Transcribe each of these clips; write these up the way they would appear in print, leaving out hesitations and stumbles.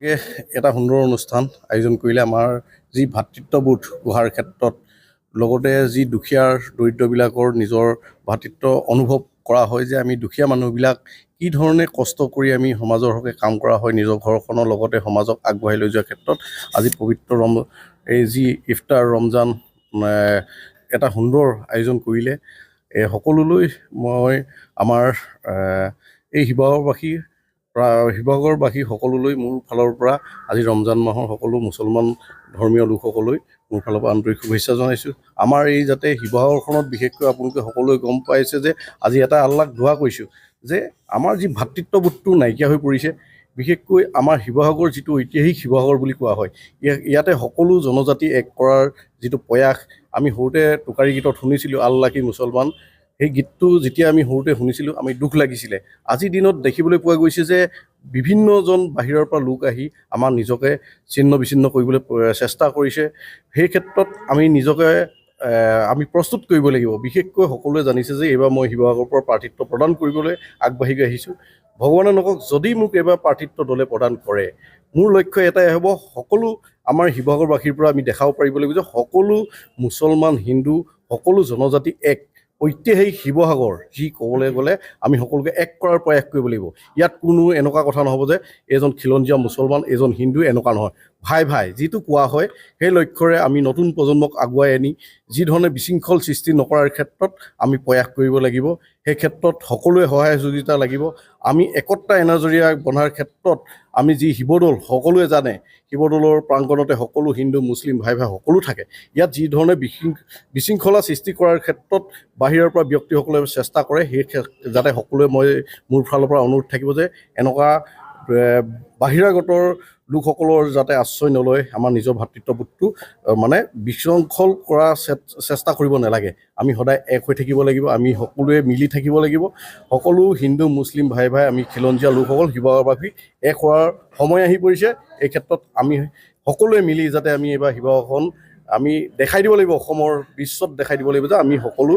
এটা সুন্দৰ অনুষ্ঠান আয়োজন কৰিলে আমাৰ যি ভাতৃত্ববোধ গঢ়াৰ ক্ষেত্ৰত লগতে যি দুখীয়াৰ দৰিদ্ৰবিলাকৰ নিজৰ ভাতৃত্ব অনুভৱ কৰা হয় যে আমি দুখীয়া মানুহবিলাক কি ধৰণে কষ্ট কৰি আমি সমাজৰ হকে কাম কৰা হয় নিজৰ ঘৰখনৰ লগতে সমাজক আগবঢ়াই লৈ যোৱাৰ ক্ষেত্ৰত আজি পবিত্ৰ এই যি ইফতাৰ ৰমজান এটা সুন্দৰ আয়োজন কৰিলে সকলোলৈ মই আমাৰ এই শিৱসাগৰবাসী সকলোলৈ মোৰ ফালৰ পৰা আজি ৰমজান মাহৰ সকলো মুছলমান ধৰ্মীয় লোকসকললৈ মোৰ ফালৰ পৰা আন্তৰিক শুভেচ্ছা জনাইছোঁ। আমাৰ এই যাতে শিৱসাগৰখনত বিশেষকৈ আপোনালোকে সকলোৱে গম পাইছে যে আজি এটা আল্লাহক দোৱা কৰিছোঁ যে আমাৰ যি ভাতৃত্ববোধটো নাইকিয়া হৈ পৰিছে, বিশেষকৈ আমাৰ শিৱসাগৰ যিটো ঐতিহাসিক শিৱসাগৰ বুলি কোৱা হয়, ইয়াতে সকলো জনজাতি এক কৰাৰ যিটো প্ৰয়াস আমি সৰুতে টোকাৰী গীতত শুনিছিলোঁ আল্লাহ কি মুছলমান, সেই গীতটো যেতিয়া আমি সৰুতে শুনিছিলোঁ আমি দুখ লাগিছিলে। আজিৰ দিনত দেখিবলৈ পোৱা গৈছে যে বিভিন্নজন বাহিৰৰ পৰা লোক আহি আমাৰ নিজকে ছিন্ন বিচ্ছিন্ন কৰিবলৈ চেষ্টা কৰিছে। সেই ক্ষেত্ৰত আমি নিজকে আমি প্ৰস্তুত কৰিব লাগিব। বিশেষকৈ সকলোৱে জানিছে যে এইবাৰ মই শিৱসাগৰৰ পৰা প্ৰাৰ্থিত্ব প্ৰদান কৰিবলৈ আগবাঢ়ি গৈ আহিছোঁ। ভগৱানে নকওক যদি মোক এইবাৰ প্ৰাৰ্থিত্ব দলে প্ৰদান কৰে, মোৰ লক্ষ্য এটাই হ'ব সকলো আমাৰ শিৱসাগৰবাসীৰ পৰা আমি দেখাব পাৰিব লাগিব যে সকলো মুছলমান হিন্দু সকলো জনজাতি এক ঐতিহাসিক শিৱসাগৰ যি ক'বলৈ গ'লে আমি সকলোকে এক কৰাৰ প্ৰয়াস কৰিব লাগিব। ইয়াত কোনো এনেকুৱা কথা নহ'ব যে এজন খিলঞ্জীয়া মুছলমান এজন হিন্দু, এনেকুৱা নহয়। ভাই ভাই যিটো কোৱা হয় সেই লক্ষ্যৰে আমি নতুন প্ৰজন্মক আগুৱাই আনি যি ধৰণে বিশৃংখল সৃষ্টি নকৰাৰ ক্ষেত্ৰত আমি প্ৰয়াস কৰিব লাগিব। সেই ক্ষেত্ৰত সকলোৱে সহায় সহযোগিতা লাগিব। আমি একতা এনাজৰীয়া বন্ধাৰ ক্ষেত্ৰত আমি যি শিৱদৌল সকলোৱে জানে, শিৱদৌলৰ প্ৰাংগণতে সকলো হিন্দু মুছলিম ভাই সকলো থাকে। ইয়াত যি ধৰণে বিশৃংখলা সৃষ্টি কৰাৰ ক্ষেত্ৰত বাহিৰৰ পৰা ব্যক্তিসকলে চেষ্টা কৰে, সেই যাতে সকলোৱে মোৰ ফালৰ পৰা অনুৰোধ থাকিব যে এনেকুৱা বাহিৰাগতৰ লোকসকলৰ যাতে আশ্ৰয় নলয়, আমাৰ নিজৰ ভাতৃত্ববোধটো বিশৃংখল কৰা চেষ্টা কৰিব নালাগে। আমি সদায় এক হৈ থাকিব লাগিব, আমি সকলোৱে মিলি থাকিব লাগিব। সকলো হিন্দু মুছলিম ভাই আমি খিলঞ্জীয়া লোকসকল শিৱসাগৰবাসী এক হোৱাৰ সময় আহি পৰিছে। এই ক্ষেত্ৰত আমি সকলোৱে মিলি যাতে আমি এইবাৰ শিৱসাগৰখন আমি দেখাই দিব লাগিব, অসমৰ বিশ্বত দেখাই দিব লাগিব যে আমি সকলো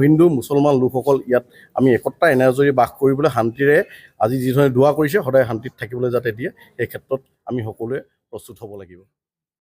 হিন্দু মুছলমান লোকসকল ইয়াত আমি একতা এনাজৰী বাস কৰিবলৈ শান্তিৰে আজি যিধৰণে দোৱা কৰিছে সদায় শান্তিত থাকিবলৈ যাতে দিয়ে, এই ক্ষেত্ৰত আমি সকলোৱে প্ৰস্তুত হ'ব লাগিব।